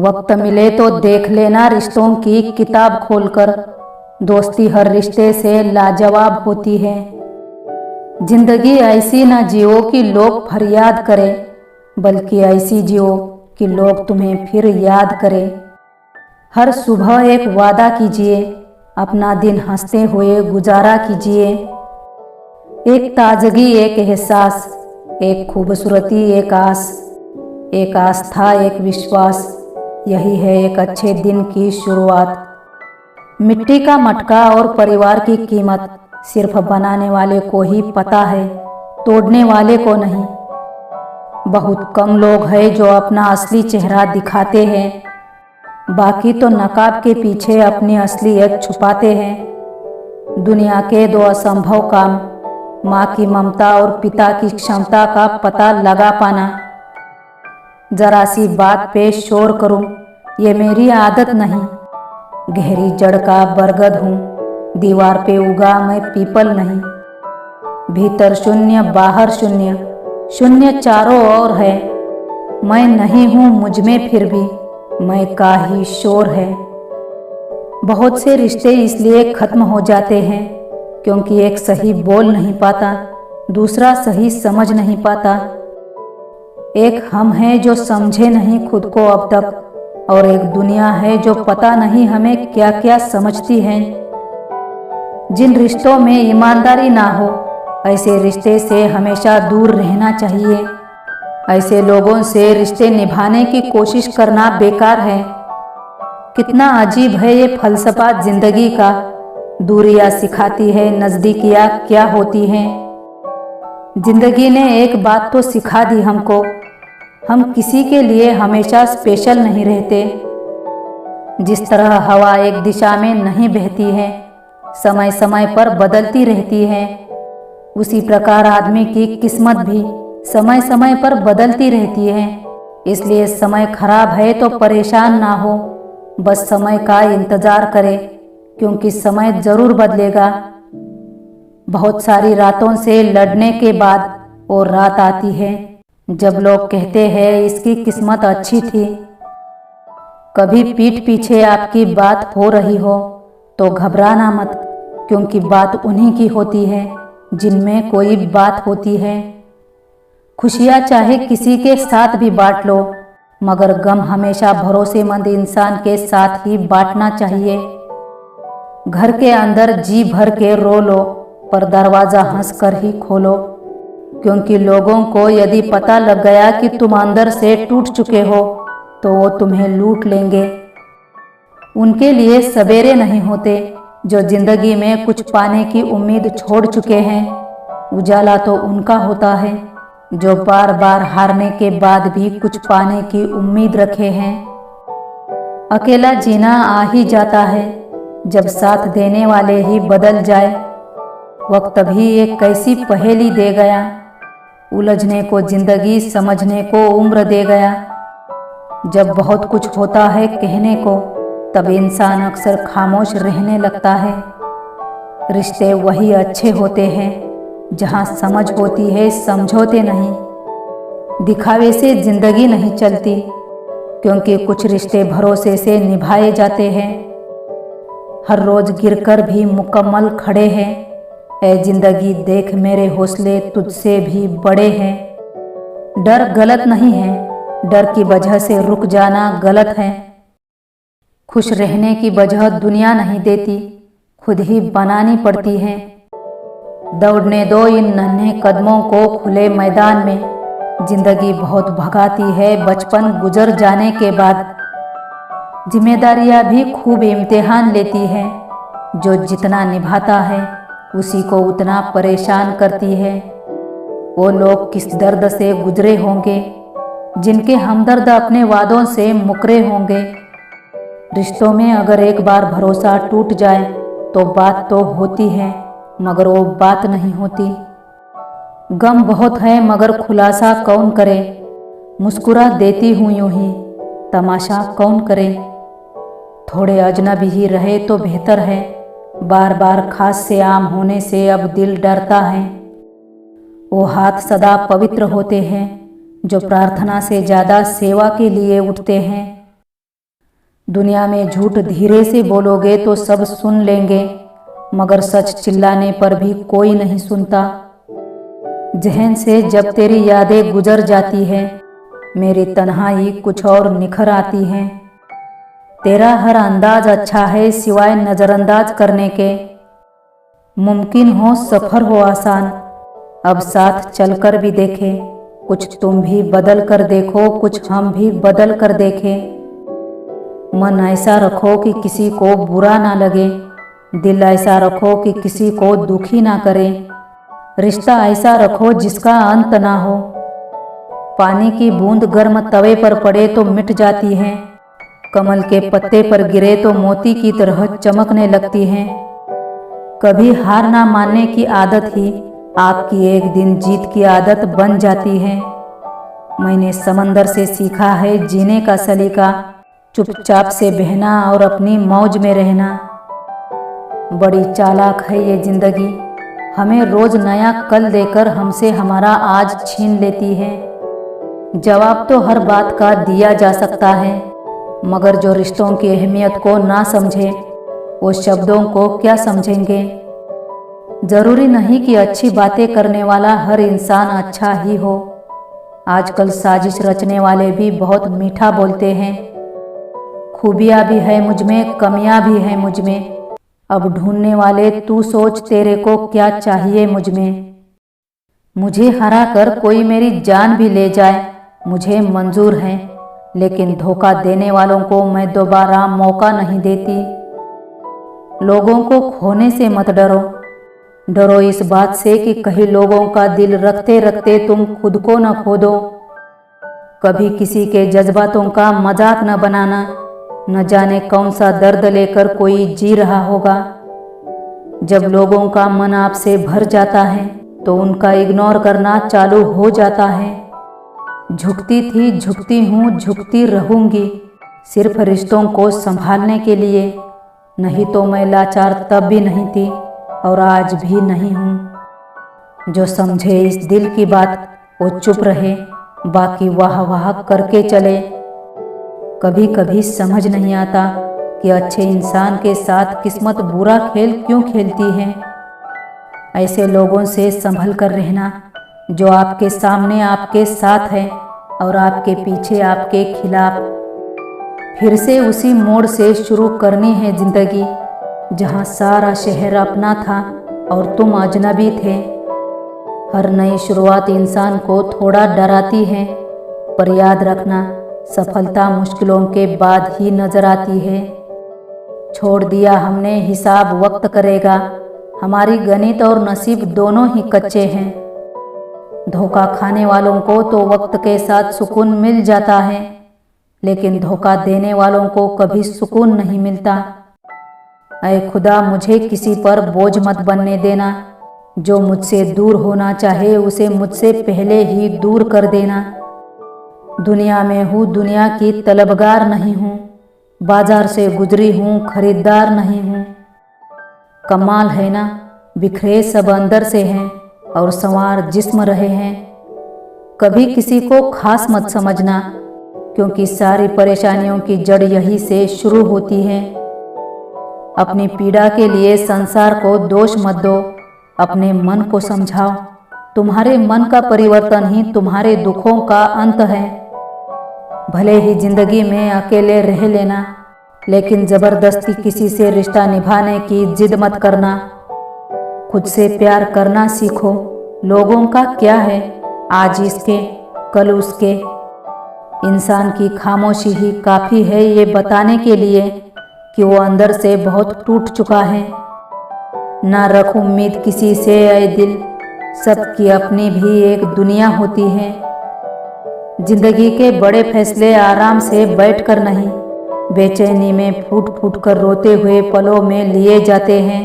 वक्त मिले तो देख लेना रिश्तों की किताब खोलकर, दोस्ती हर रिश्ते से लाजवाब होती है। जिंदगी ऐसी ना जियो कि लोग फरियाद करें, बल्कि ऐसी जियो कि लोग तुम्हें फिर याद करें। हर सुबह एक वादा कीजिए, अपना दिन हंसते हुए गुजारा कीजिए। एक ताजगी, एक एहसास, एक खूबसूरती, एक आस, एक आस्था, एक विश्वास, यही है एक अच्छे दिन की शुरुआत। मिट्टी का मटका और परिवार की कीमत सिर्फ बनाने वाले को ही पता है, तोड़ने वाले को नहीं। बहुत कम लोग हैं जो अपना असली चेहरा दिखाते हैं, बाकी तो नकाब के पीछे अपनी असलियत छुपाते हैं। दुनिया के दो असंभव काम, माँ की ममता और पिता की क्षमता का पता लगा पाना। जरा सी बात पे शोर करूं, ये मेरी आदत नहीं। गहरी जड़ का बरगद हूँ, दीवार पे उगा मैं पीपल नहीं। भीतर शून्य, बाहर शून्य, शून्य चारों ओर है। मैं नहीं हूँ मुझ में, फिर भी मैं का ही शोर है। बहुत से रिश्ते इसलिए खत्म हो जाते हैं क्योंकि एक सही बोल नहीं पाता, दूसरा सही समझ नहीं पाता। एक हम हैं जो समझे नहीं खुद को अब तक, और एक दुनिया है जो पता नहीं हमें क्या क्या समझती है। जिन रिश्तों में ईमानदारी ना हो, ऐसे रिश्ते से हमेशा दूर रहना चाहिए। ऐसे लोगों से रिश्ते निभाने की कोशिश करना बेकार है। कितना अजीब है ये फलसफा जिंदगी का, दूरियां सिखाती है नजदीकियां क्या होती हैं। जिंदगी ने एक बात तो सिखा दी हमको, हम किसी के लिए हमेशा स्पेशल नहीं रहते। जिस तरह हवा एक दिशा में नहीं बहती है, समय समय पर बदलती रहती है, उसी प्रकार आदमी की किस्मत भी समय समय पर बदलती रहती है। इसलिए समय खराब है तो परेशान ना हो, बस समय का इंतजार करें, क्योंकि समय जरूर बदलेगा। बहुत सारी रातों से लड़ने के बाद वो रात आती है जब लोग कहते हैं इसकी किस्मत अच्छी थी। कभी पीठ पीछे आपकी बात हो रही हो तो घबराना मत, क्योंकि बात उन्हीं की होती है जिनमें कोई बात होती है। खुशियाँ चाहे किसी के साथ भी बांट लो, मगर गम हमेशा भरोसेमंद इंसान के साथ ही बांटना चाहिए। घर के अंदर जी भर के रो लो, पर दरवाज़ा हंस कर ही खोलो, क्योंकि लोगों को यदि पता लग गया कि तुम अंदर से टूट चुके हो तो वो तुम्हें लूट लेंगे। उनके लिए सवेरे नहीं होते जो जिंदगी में कुछ पाने की उम्मीद छोड़ चुके हैं। उजाला तो उनका होता है जो बार बार हारने के बाद भी कुछ पाने की उम्मीद रखे हैं। अकेला जीना आ ही जाता है जब साथ देने वाले ही बदल जाए। वक्त भी एक कैसी पहेली दे गया, उलझने को जिंदगी, समझने को उम्र दे गया। जब बहुत कुछ होता है कहने को, तब इंसान अक्सर खामोश रहने लगता है। रिश्ते वही अच्छे होते हैं जहाँ समझ होती है, समझौते नहीं। दिखावे से जिंदगी नहीं चलती, क्योंकि कुछ रिश्ते भरोसे से निभाए जाते हैं। हर रोज गिरकर भी मुकम्मल खड़े हैं। ऐ जिंदगी देख मेरे हौसले तुझसे भी बड़े हैं। डर गलत नहीं है, डर की वजह से रुक जाना गलत है। खुश रहने की वजह दुनिया नहीं देती, खुद ही बनानी पड़ती है। दौड़ने दो इन नन्हे कदमों को खुले मैदान में। जिंदगी बहुत भगाती है बचपन गुजर जाने के बाद। जिम्मेदारियां भी खूब इम्तिहान लेती है, जो जितना निभाता है उसी को उतना परेशान करती है। वो लोग किस दर्द से गुजरे होंगे जिनके हमदर्द अपने वादों से मुकरे होंगे। रिश्तों में अगर एक बार भरोसा टूट जाए तो बात तो होती है, मगर वो बात नहीं होती। गम बहुत है मगर खुलासा कौन करे, मुस्कुरा देती हूँ यूं ही, तमाशा कौन करे। थोड़े अजनबी ही रहे तो बेहतर है, बार बार खास से आम होने से अब दिल डरता है। वो हाथ सदा पवित्र होते हैं जो प्रार्थना से ज़्यादा सेवा के लिए उठते हैं। दुनिया में झूठ धीरे से बोलोगे तो सब सुन लेंगे, मगर सच चिल्लाने पर भी कोई नहीं सुनता। जहन से जब तेरी यादें गुजर जाती है, मेरी तन्हाई कुछ और निखर आती है। तेरा हर अंदाज अच्छा है सिवाय नज़रअंदाज करने के। मुमकिन हो सफ़र हो आसान, अब साथ चलकर भी देखें। कुछ तुम भी बदल कर देखो, कुछ हम भी बदल कर देखें। मन ऐसा रखो कि किसी को बुरा ना लगे, दिल ऐसा रखो कि किसी को दुखी ना करे। रिश्ता ऐसा रखो जिसका अंत ना हो। पानी की बूंद गर्म तवे पर पड़े तो मिट जाती है, कमल के पत्ते पर गिरे तो मोती की तरह चमकने लगती हैं। कभी हार ना मानने की आदत ही आपकी एक दिन जीत की आदत बन जाती है। मैंने समंदर से सीखा है जीने का सलीका, चुपचाप से बहना और अपनी मौज में रहना। बड़ी चालाक है ये जिंदगी, हमें रोज नया कल देकर हमसे हमारा आज छीन लेती है। जवाब तो हर बात का दिया जा सकता है, मगर जो रिश्तों की अहमियत को ना समझे वो शब्दों को क्या समझेंगे। जरूरी नहीं कि अच्छी बातें करने वाला हर इंसान अच्छा ही हो। आजकल साजिश रचने वाले भी बहुत मीठा बोलते हैं। खूबियाँ भी है मुझ में, कमियाँ भी हैं मुझ में। अब ढूंढने वाले तू सोच तेरे को क्या चाहिए मुझ में। मुझे हरा कर कोई मेरी जान भी ले जाए मुझे मंजूर है, लेकिन धोखा देने वालों को मैं दोबारा मौका नहीं देती। लोगों को खोने से मत डरो, डरो इस बात से कि कहीं लोगों का दिल रखते रखते तुम खुद को न खो दो। कभी किसी के जज्बातों का मजाक न बनाना, न जाने कौन सा दर्द लेकर कोई जी रहा होगा। जब लोगों का मन आपसे भर जाता है तो उनका इग्नोर करना चालू हो जाता है। झुकती थी, झुकती हूँ, झुकती रहूँगी, सिर्फ रिश्तों को संभालने के लिए। नहीं तो मैं लाचार तब भी नहीं थी और आज भी नहीं हूँ। जो समझे इस दिल की बात वो चुप रहे, बाकी वाह वाह करके चले। कभी कभी समझ नहीं आता कि अच्छे इंसान के साथ किस्मत बुरा खेल क्यों खेलती है। ऐसे लोगों से संभल कर रहना जो आपके सामने आपके साथ है और आपके पीछे आपके खिलाफ। फिर से उसी मोड़ से शुरू करनी है जिंदगी, जहाँ सारा शहर अपना था और तुम अजनबी थे। हर नई शुरुआत इंसान को थोड़ा डराती है, पर याद रखना सफलता मुश्किलों के बाद ही नजर आती है। छोड़ दिया हमने हिसाब वक्त करेगा, हमारी गणित और नसीब दोनों ही कच्चे हैं। धोखा खाने वालों को तो वक्त के साथ सुकून मिल जाता है, लेकिन धोखा देने वालों को कभी सुकून नहीं मिलता। ऐ खुदा मुझे किसी पर बोझ मत बनने देना, जो मुझसे दूर होना चाहे उसे मुझसे पहले ही दूर कर देना। दुनिया में हूँ, दुनिया की तलबगार नहीं हूँ, बाजार से गुजरी हूँ, खरीदार नहीं हूँ। कमाल है ना, बिखरे सब अंदर से हैं और संवार जिस्म रहे हैं। कभी किसी को खास मत समझना, क्योंकि सारी परेशानियों की जड़ यही से शुरू होती है। अपनी पीड़ा के लिए संसार को दोष मत दो, अपने मन को समझाओ। तुम्हारे मन का परिवर्तन ही तुम्हारे दुखों का अंत है। भले ही जिंदगी में अकेले रह लेना, लेकिन जबरदस्ती किसी से रिश्ता निभाने की जिद मत करना। खुद से प्यार करना सीखो। लोगों का क्या है, आज इसके कल उसके। इंसान की खामोशी ही काफ़ी है ये बताने के लिए कि वो अंदर से बहुत टूट चुका है। ना रख उम्मीद किसी से ऐ दिल, सबकी अपनी भी एक दुनिया होती है। जिंदगी के बड़े फैसले आराम से बैठकर नहीं, बेचैनी में फूट फूट कर रोते हुए पलों में लिए जाते हैं।